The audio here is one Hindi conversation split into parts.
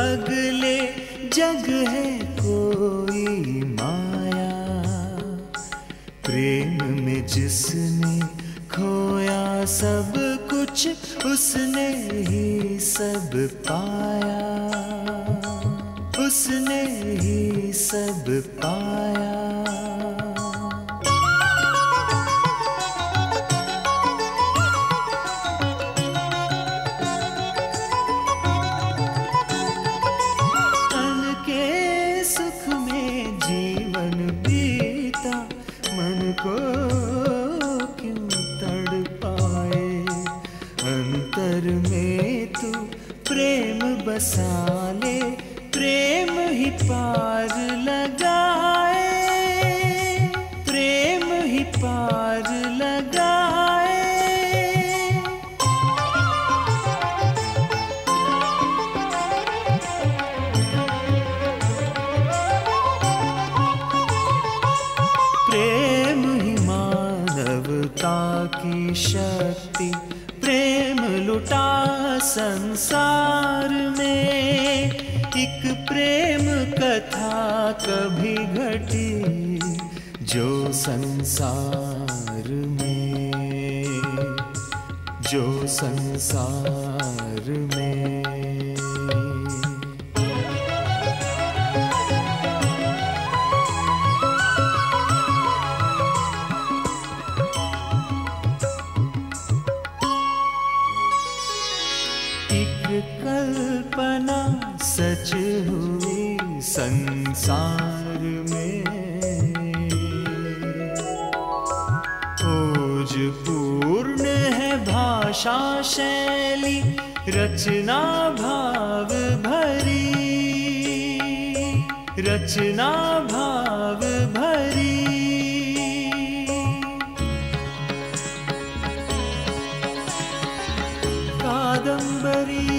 अगले जग है कोई माया। प्रेम में जिसने खोया सब कुछ उसने ही सब पाया, उसने ही सब पाया। साले प्रेम ही पार लगाए, प्रेम ही पार लगाए। प्रेम ही मानवता की शक्ति, प्रेम लुटा संसार में। एक प्रेम कथा कभी घटी जो संसार में, जो संसार में। कल्पना सच हुई संसार में। ओज पूर्ण है भाषा शैली, रचना भाव भरी, रचना भाव भरी। कादंबरी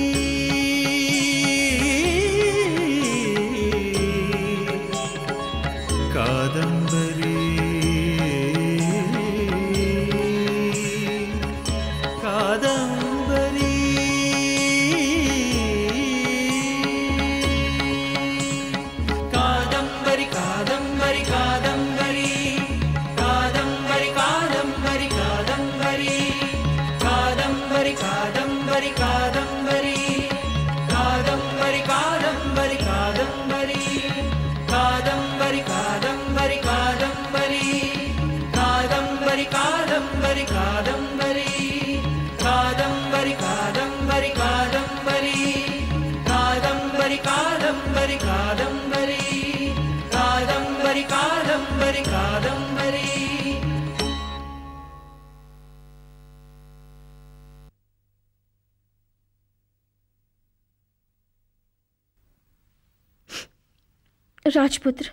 राजपुत्र,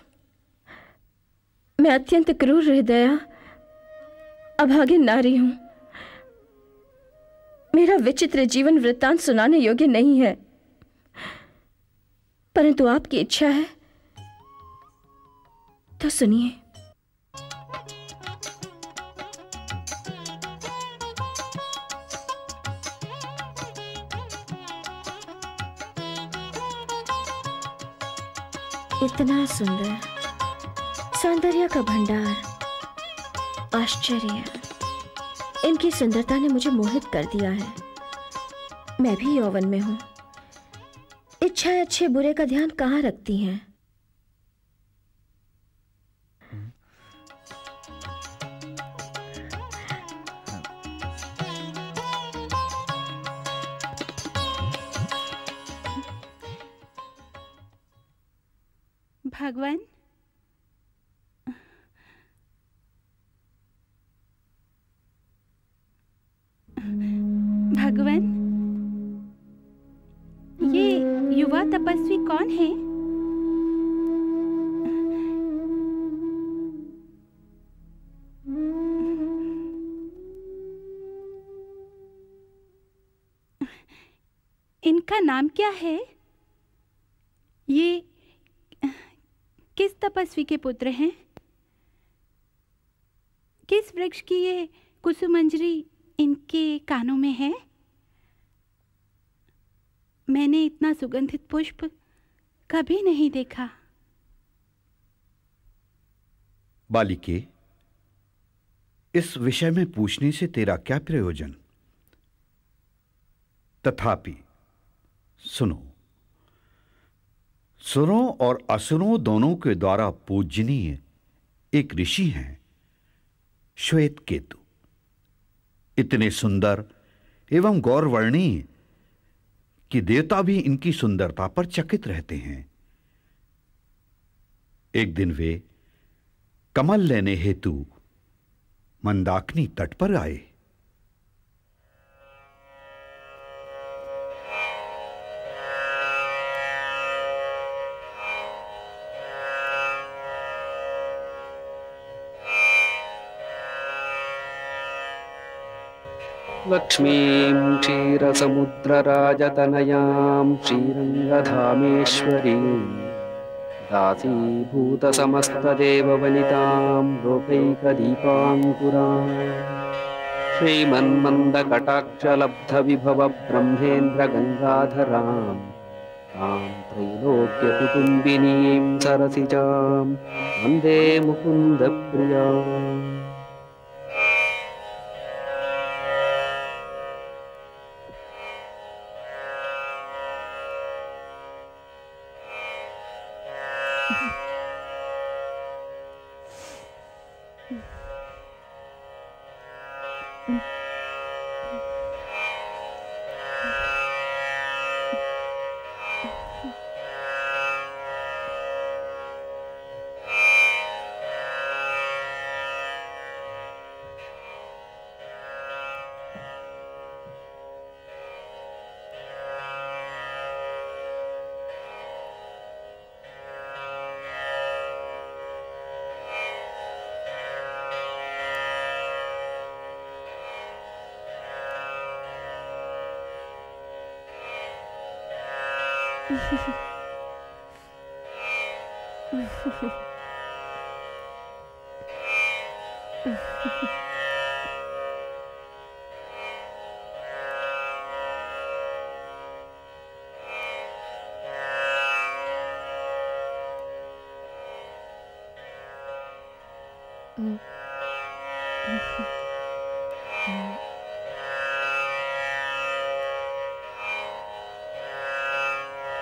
मैं अत्यंत क्रूर हृदया अभागिन नारी हूं। मेरा विचित्र जीवन वृत्तांत सुनाने योग्य नहीं है, परंतु आपकी इच्छा है तो सुनिए। इतना सुंदर सौंदर्य का भंडार, आश्चर्य, इनकी सुंदरता ने मुझे मोहित कर दिया है। मैं भी यौवन में हूं। इच्छाएं अच्छे बुरे का ध्यान कहां रखती हैं? भगवान, भगवान, ये युवा तपस्वी कौन है? इनका नाम क्या है? ये किस तपस्वी के पुत्र हैं? किस वृक्ष की ये कुसुमंजरी इनके कानों में है? मैंने इतना सुगंधित पुष्प कभी नहीं देखा। बालिके, इस विषय में पूछने से तेरा क्या प्रयोजन? तथापि सुनो, सुरों और असुरों दोनों के द्वारा पूजनीय एक ऋषि हैं, श्वेत केतु। इतने सुंदर एवं गौरवर्णीय कि देवता भी इनकी सुंदरता पर चकित रहते हैं। एक दिन वे कमल लेने हेतु मंदाकिनी तट पर आए। लक्ष्मीं क्षीरसमुद्रराजतनयां श्रीरङ्गधामेश्वरीं दासीभूतसमस्तदेववनितां लोकैकदीपाङ्कुरां श्रीमन्मन्दकटाक्षलब्धविभवब्रह्मेन्द्रगङ्गाधरां तां त्रैलोक्यकुटुम्बिनीं सरसिजां वन्दे मुकुन्दप्रियाम्।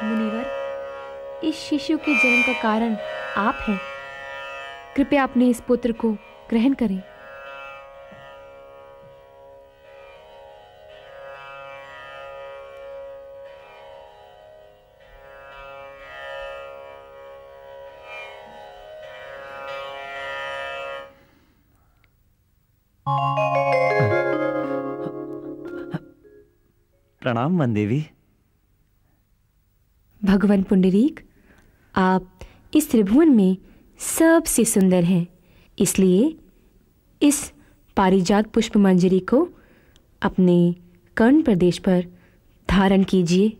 मुनिवर, इस शिशु के जन्म का कारण आप हैं। कृपया अपने इस पुत्र को ग्रहण करें। प्रणाम वनदेवी। भगवान पुंडरीक, आप इस त्रिभुवन में सबसे सुंदर हैं, इसलिए इस पारिजात पुष्प मंजरी को अपने कर्ण प्रदेश पर धारण कीजिए।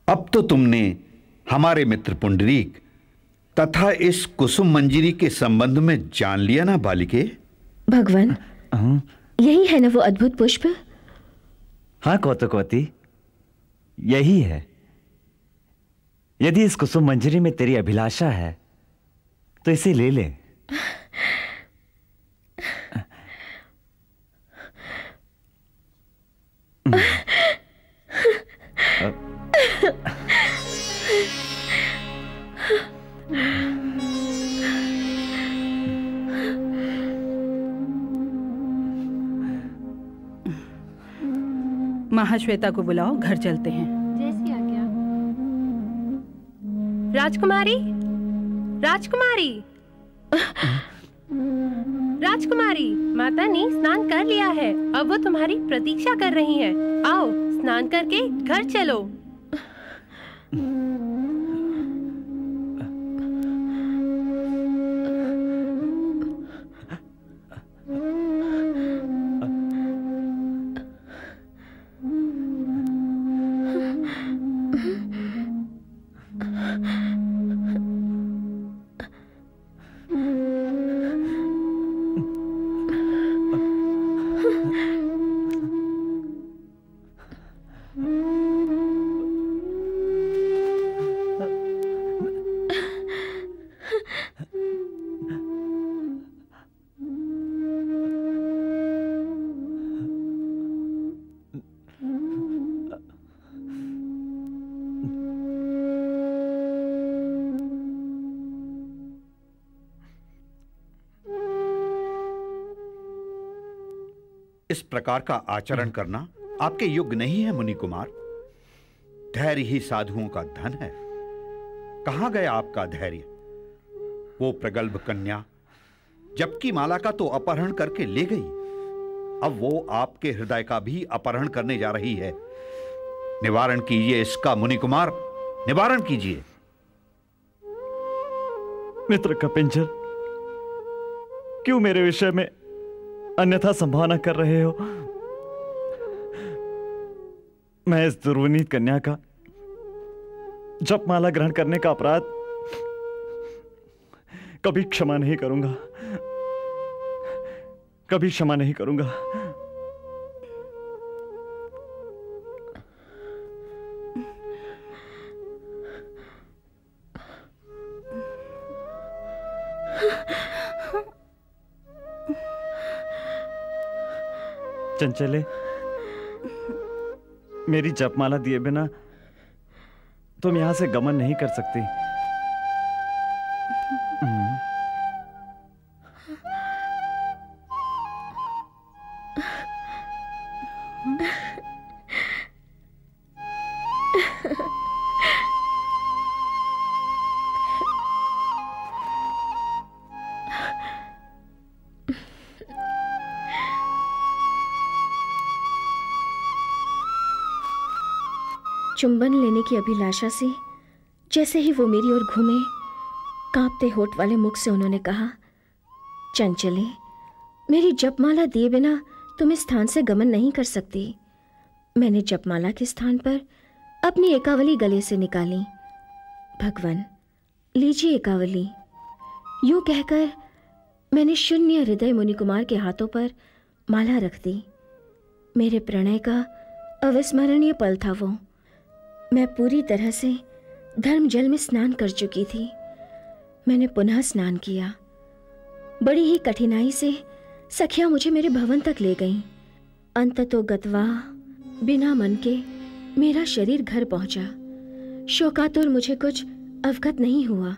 अब तो तुमने हमारे मित्र पुंडरीक तथा इस कुसुम मंजरी के संबंध में जान लिया ना बालिके? भगवान, यही है ना वो अद्भुत पुष्प? हाँ कौतुकवती, यही है। यदि इस कुसुम मंजरी में तेरी अभिलाषा है तो इसे ले ले। महाश्वेता को बुलाओ, घर चलते हैं। जैसी आज्ञा। राजकुमारी, राजकुमारी, राजकुमारी, माता ने स्नान कर लिया है। अब वो तुम्हारी प्रतीक्षा कर रही हैं। आओ, स्नान करके घर चलो। इस प्रकार का आचरण करना आपके योग्य नहीं है मुनि कुमार। धैर्य ही साधुओं का धन है। कहां गया आपका धैर्य? वो प्रगल्भ कन्या जबकि माला का तो अपहरण करके ले गई, अब वो आपके हृदय का भी अपहरण करने जा रही है। निवारण कीजिए इसका मुनि कुमार, निवारण कीजिए। मित्र कपिंजर, क्यों मेरे विषय में अन्यथा संभावना कर रहे हो? मैं इस दुर्विनीत कन्या का जपमाला ग्रहण करने का अपराध कभी क्षमा नहीं करूंगा, कभी क्षमा नहीं करूंगा। चंचले, मेरी जपमाला दिए बिना तुम यहां से गमन नहीं कर सकती। चुंबन लेने की अभिलाषा से जैसे ही वो मेरी ओर घूमे, कांपते होठ वाले मुख से उन्होंने कहा, चंचले, मेरी जपमाला दिए बिना तुम इस स्थान से गमन नहीं कर सकती। मैंने जपमाला के स्थान पर अपनी एकावली गले से निकाली। भगवान, लीजिए एकावली। यूं कहकर मैंने शून्य हृदय मुनि कुमार के हाथों पर माला रख दी। मेरे प्रणय का अविस्मरणीय पल था वो। मैं पूरी तरह से धर्म जल में स्नान कर चुकी थी। मैंने पुनः स्नान किया। बड़ी ही कठिनाई से सखियां मुझे मेरे भवन तक ले गईं। अंततो गत्वा बिना मन के मेरा शरीर घर पहुंचा। शोकातुर मुझे कुछ अवगत नहीं हुआ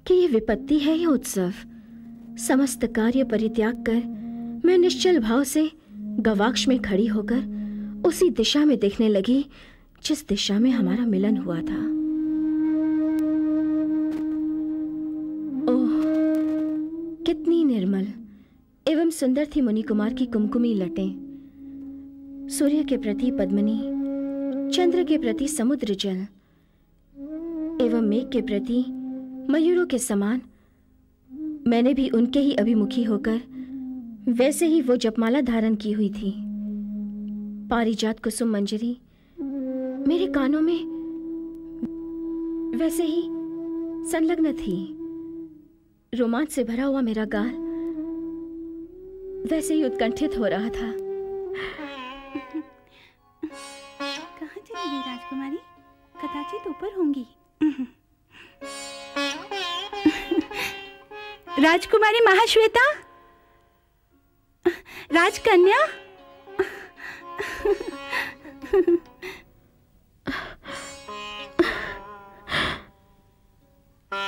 कि ये विपत्ति है या उत्सव। समस्त कार्य परित्याग कर मैं निश्चल भाव से गवाक्ष में खड़ी होकर उसी दिशा में देखने लगी जिस दिशा में हमारा मिलन हुआ था। ओह, कितनी निर्मल एवं सुंदर थी मुनि कुमार की कुमकुमी लटें। सूर्य के प्रति पद्मिनी, चंद्र के प्रति समुद्र जल एवं मेघ के प्रति मयूरों के समान मैंने भी उनके ही अभिमुखी होकर वैसे ही वो जपमाला धारण की हुई थी। पारिजात कुसुम मंजरी मेरे कानों में वैसे ही संलग्न थी। रोमांच से भरा हुआ मेरा गाल वैसे ही उत्कंठित हो रहा था। कहाँ चली गई राजकुमारी? कदाचित ऊपर होंगी। राजकुमारी महाश्वेता, राजकन्या।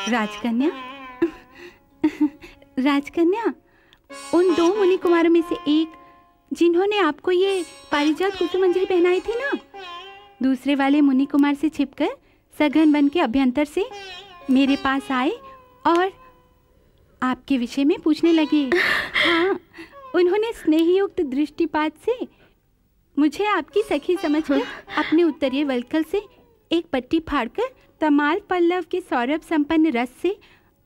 राजकन्या, राजकन्या, उन दो मुनि कुमारों में से एक जिन्होंने आपको ये पारिजात कुसुम मंजरी पहनाई थी ना, दूसरे वाले मुनि कुमार से छिपकर सघन वन के अभ्यंतर से मेरे पास आए और आपके विषय में पूछने लगे। हाँ, उन्होंने स्नेहयुक्त दृष्टिपात से मुझे आपकी सखी समझकर अपने उत्तरीय वल्कल से एक पट्टी फाड़कर तमाल पल्लव के सौरभ संपन्न रस से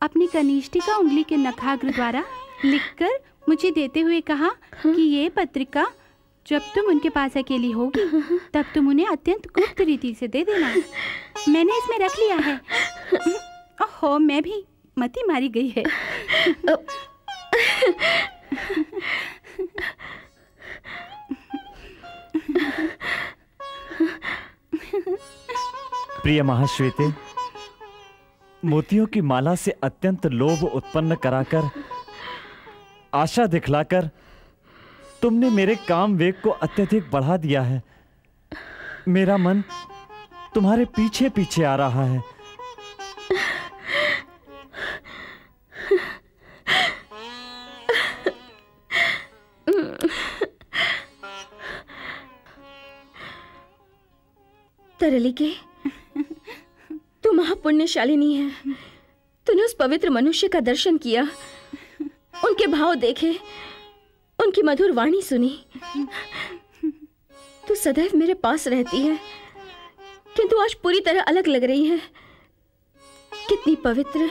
अपनी कनिष्ठिका उंगली के नखाग्र द्वारा लिखकर मुझे देते हुए कहा कि ये पत्रिका जब तुम उनके पास अकेली होगी तब तुम उन्हें अत्यंत गुप्त रीति से दे देना। मैंने इसमें रख लिया है। ओहो, मैं भी मती मारी गई है। प्रिय महाश्वेते, मोतियों की माला से अत्यंत लोभ उत्पन्न कराकर, आशा दिखलाकर तुमने मेरे काम वेग को अत्यधिक बढ़ा दिया है। मेरा मन तुम्हारे पीछे पीछे आ रहा है। तरलिके, तू महापुण्यशालिनी है। तूने उस पवित्र मनुष्य का दर्शन किया, उनके भाव देखे, उनकी मधुर वाणी सुनी। तू सदैव मेरे पास रहती है, किंतु आज पूरी तरह अलग लग रही है। कितनी पवित्र,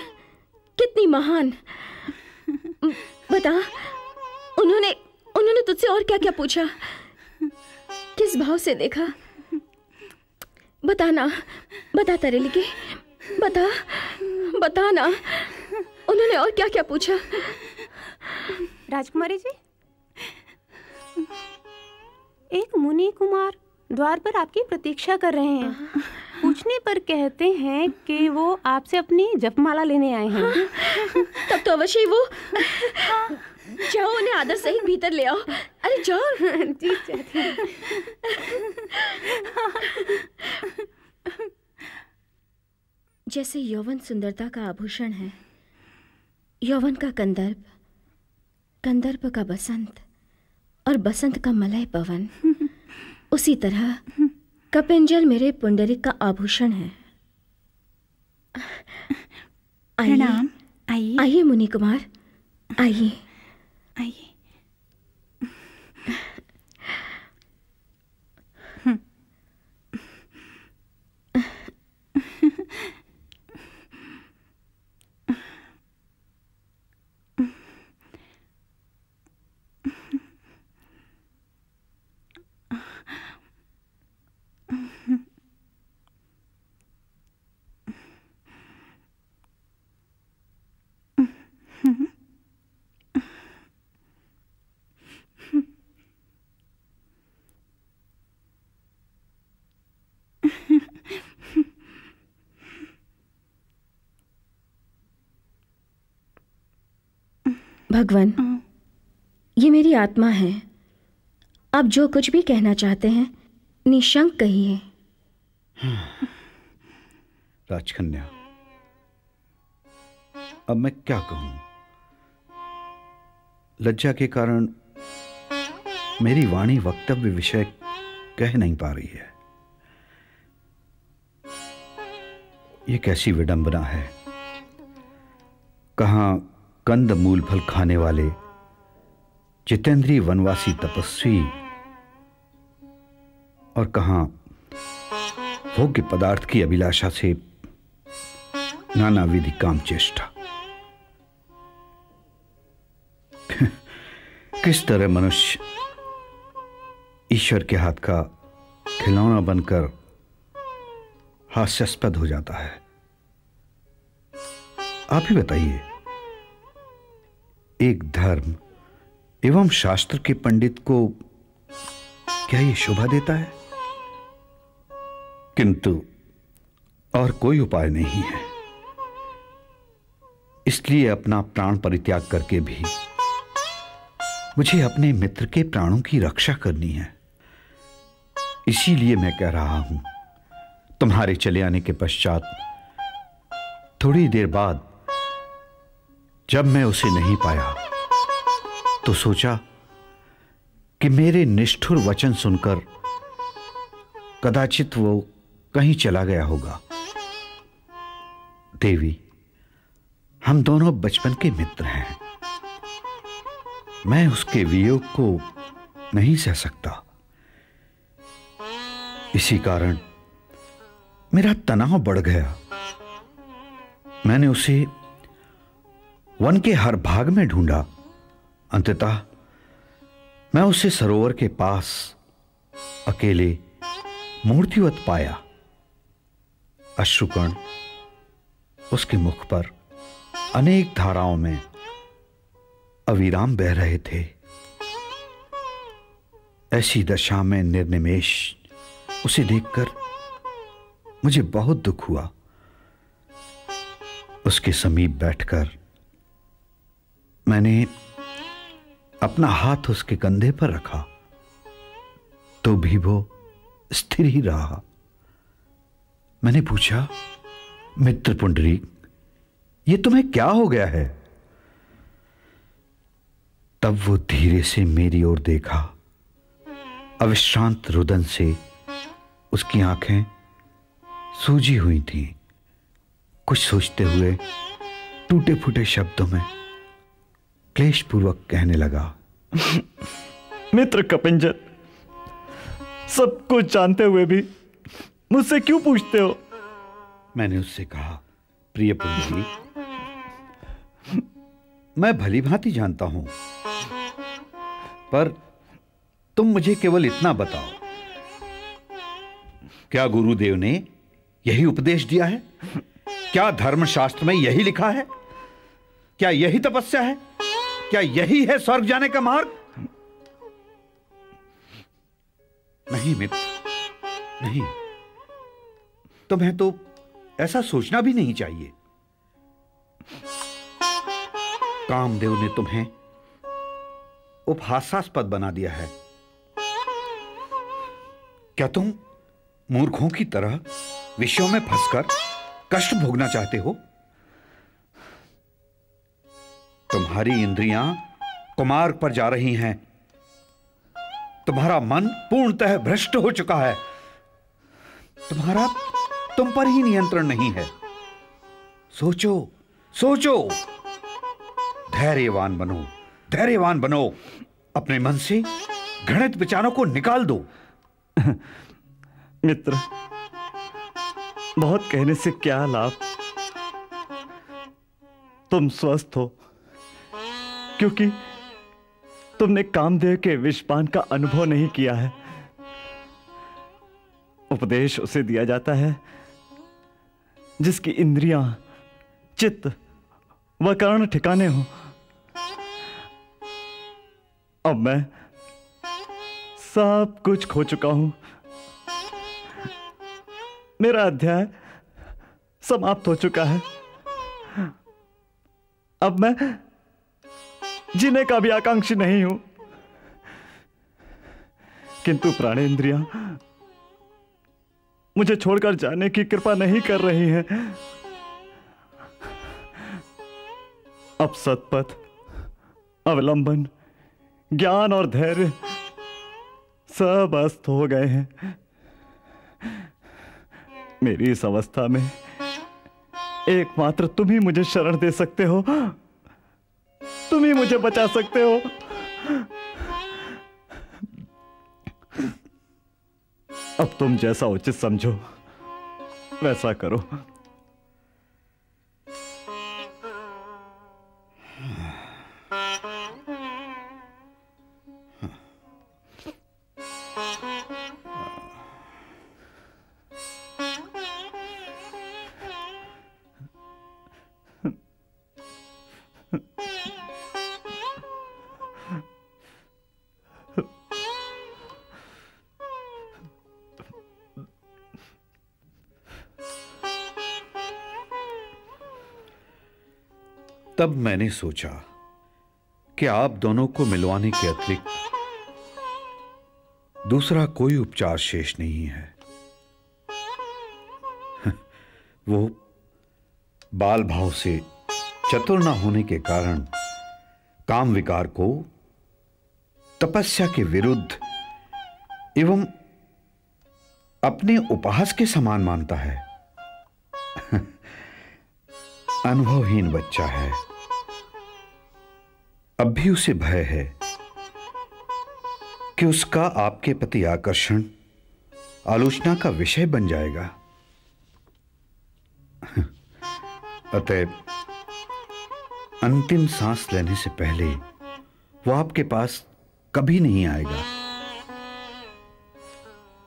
कितनी महान। बता, उन्होंने तुझसे और क्या क्या पूछा? किस भाव से देखा? बताना, बता तरलिके, बता ना, उन्होंने और क्या क्या पूछा? राजकुमारी जी, एक मुनि कुमार द्वार पर आपकी प्रतीक्षा कर रहे हैं। पूछने पर कहते हैं कि वो आपसे अपनी जपमाला लेने आए हैं। तब तो अवश्य ही वो। जाओ, उन्हें आदर सहित भीतर ले आओ। अरे जाओ। जी चाहती हूँ। जैसे यौवन सुंदरता का आभूषण है, यौवन का कंदर्प, कंदर्प का बसंत और बसंत का मलय पवन, उसी तरह कपिंजल मेरे पुंडरिक का आभूषण है। प्रणाम। आइए आइए मुनि कुमार, आइए आइए। भगवान, ये मेरी आत्मा है। आप जो कुछ भी कहना चाहते हैं निशंक कहिए। राजकन्या, अब मैं क्या कहूं? लज्जा के कारण मेरी वाणी वक्तव्य विषय कह नहीं पा रही है। ये कैसी विडंबना है। कहां कंद मूल फल खाने वाले जितेंद्रीय वनवासी तपस्वी, और कहां भोग्य पदार्थ की अभिलाषा से नानाविधि काम चेष्टा। किस तरह मनुष्य ईश्वर के हाथ का खिलौना बनकर हास्यास्पद हो जाता है। आप ही बताइए, एक धर्म एवं शास्त्र के पंडित को क्या यह शोभा देता है? किंतु और कोई उपाय नहीं है। इसलिए अपना प्राण परित्याग करके भी मुझे अपने मित्र के प्राणों की रक्षा करनी है। इसीलिए मैं कह रहा हूं, तुम्हारे चले आने के पश्चात थोड़ी देर बाद जब मैं उसे नहीं पाया तो सोचा कि मेरे निष्ठुर वचन सुनकर कदाचित वो कहीं चला गया होगा। देवी, हम दोनों बचपन के मित्र हैं। मैं उसके वियोग को नहीं सह सकता। इसी कारण मेरा तनाव बढ़ गया। मैंने उसे वन के हर भाग में ढूंढा। अंततः मैं उसे सरोवर के पास अकेले मूर्तिवत पाया। अश्रुकण उसके मुख पर अनेक धाराओं में अविराम बह रहे थे। ऐसी दशा में निर्निमेष उसे देखकर मुझे बहुत दुख हुआ। उसके समीप बैठकर मैंने अपना हाथ उसके कंधे पर रखा तो भी वो स्थिर ही रहा। मैंने पूछा, मित्र पुंडरीक, ये तुम्हें क्या हो गया है? तब वो धीरे से मेरी ओर देखा। अविश्रांत रुदन से उसकी आंखें सूजी हुई थीं। कुछ सोचते हुए टूटे फूटे शब्दों में क्लेशपूर्वक कहने लगा, मित्र कपिंजर, सब कुछ जानते हुए भी मुझसे क्यों पूछते हो? मैंने उससे कहा, प्रिय पुंडरीक, मैं भली भांति जानता हूं, पर तुम मुझे केवल इतना बताओ, क्या गुरुदेव ने यही उपदेश दिया है? क्या धर्मशास्त्र में यही लिखा है? क्या यही तपस्या है? क्या यही है स्वर्ग जाने का मार्ग? नहीं मित्र, नहीं। तुम्हें तो ऐसा सोचना भी नहीं चाहिए। कामदेव ने तुम्हें उपहासास्पद बना दिया है। क्या तुम मूर्खों की तरह विषयों में फंसकर कष्ट भोगना चाहते हो? तुम्हारी इंद्रियां कुमार्ग पर जा रही हैं। तुम्हारा मन पूर्णतः भ्रष्ट हो चुका है। तुम्हारा तुम पर ही नियंत्रण नहीं है। सोचो, सोचो, धैर्यवान बनो, धैर्यवान बनो। अपने मन से घृणित विचारों को निकाल दो। मित्र, बहुत कहने से क्या लाभ? तुम स्वस्थ हो क्योंकि तुमने कामदेव के विषपान का अनुभव नहीं किया है। उपदेश उसे दिया जाता है जिसकी इंद्रियां, चित्त व कर्ण ठिकाने हो। अब मैं सब कुछ खो चुका हूं। मेरा अध्याय समाप्त हो चुका है। अब मैं जीने का भी आकांक्षी नहीं हूं। किंतु प्राणेंद्रियां मुझे छोड़कर जाने की कृपा नहीं कर रही हैं। अब सतपथ, अवलंबन, ज्ञान और धैर्य सब अस्त हो गए हैं। मेरी इस अवस्था में एकमात्र तुम ही मुझे शरण दे सकते हो। तुम ही मुझे बचा सकते हो। अब तुम जैसा उचित समझो वैसा करो। तब मैंने सोचा कि आप दोनों को मिलवाने के अतिरिक्त दूसरा कोई उपचार शेष नहीं है। वो बाल भाव से चतुर न होने के कारण काम विकार को तपस्या के विरुद्ध एवं अपने उपहास के समान मानता है। अनुभवहीन बच्चा है। अब भी उसे भय है कि उसका आपके प्रति आकर्षण आलोचना का विषय बन जाएगा। अतः अंतिम सांस लेने से पहले वो आपके पास कभी नहीं आएगा।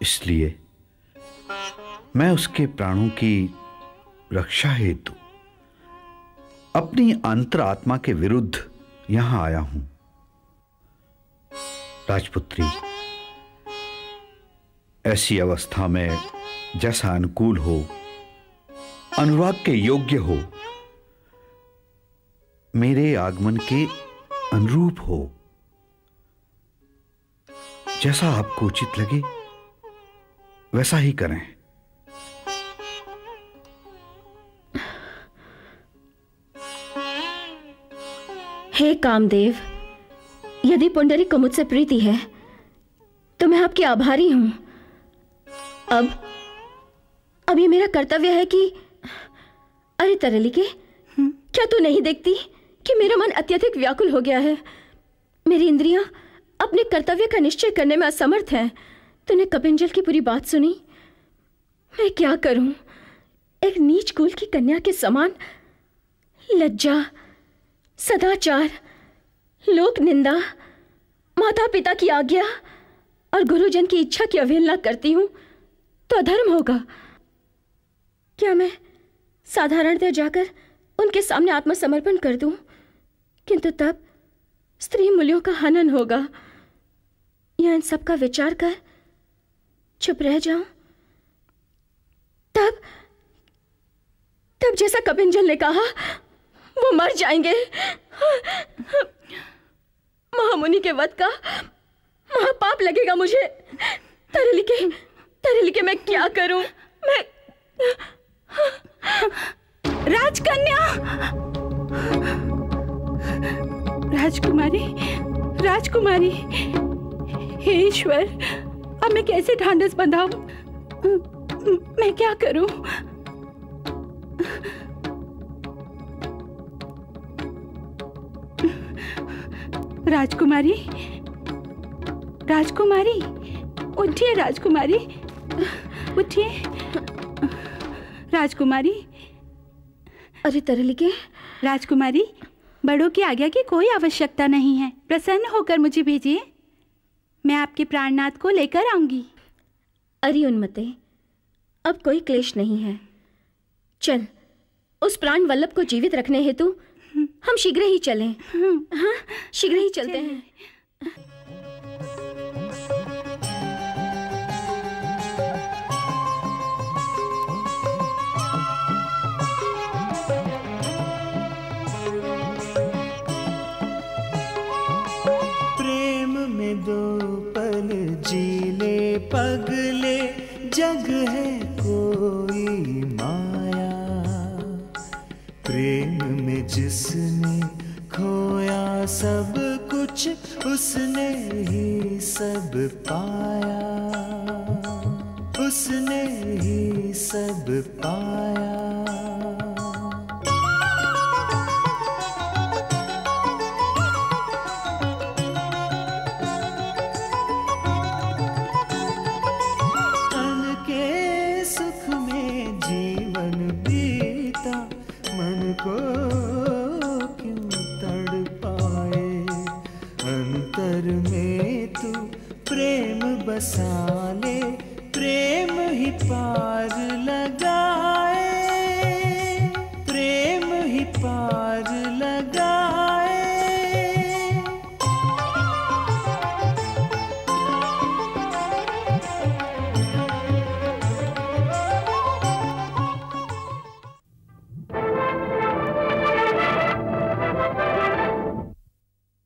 इसलिए मैं उसके प्राणों की रक्षा हेतु अपनी अंतरात्मा के विरुद्ध यहां आया हूं। राजपुत्री, ऐसी अवस्था में जैसा अनुकूल हो, अनुराग के योग्य हो, मेरे आगमन के अनुरूप हो। जैसा आपको उचित लगे वैसा ही करें। हे कामदेव, यदि पुंडरीक को मुझसे प्रीति है तो मैं आपकी आभारी हूं। अब ये मेरा कर्तव्य है कि अरे तरलिके, क्या तू नहीं देखती कि मेरा मन अत्यधिक व्याकुल हो गया है? मेरी इंद्रियां अपने कर्तव्य का निश्चय करने में असमर्थ हैं। तूने कपिंजल की पूरी बात सुनी। मैं क्या करूं? एक नीच कुल की कन्या के समान लज्जा, सदाचार, लोक निंदा, माता पिता की आज्ञा और गुरुजन की इच्छा की अवहेलना करती हूं तो अधर्म होगा। क्या मैं साधारणतः जाकर उनके सामने आत्मसमर्पण कर दूं, किंतु तब स्त्री मूल्यों का हनन होगा, या इन सब का विचार कर चुप रह जाऊं? तब जैसा कपिंजल ने कहा, वो मर जाएंगे। महामुनि के वध का महापाप लगेगा मुझे। तरलिके मैं क्या करूं? मैं राजकन्या, राजकुमारी, हे ईश्वर, अब मैं कैसे ढांढस बंधाऊं? मैं क्या करूं? राजकुमारी, उठिए राजकुमारी, उठिए राजकुमारी। अरे तरलिके। राजकुमारी, बड़ों की आज्ञा की कोई आवश्यकता नहीं है। प्रसन्न होकर मुझे भेजिए, मैं आपके प्राणनाथ को लेकर आऊंगी। अरे उन्मते, अब कोई क्लेश नहीं है। चल, उस प्राण वल्लभ को जीवित रखने हेतु हम शीघ्र ही चलें। हाँ, शीघ्र ही चलते हैं। प्रेम में दो पल जीले पगले, जग है कोई माया। प्रेम में जिसने खोया सब कुछ, उसने ही सब पाया, उसने ही सब पाया। सा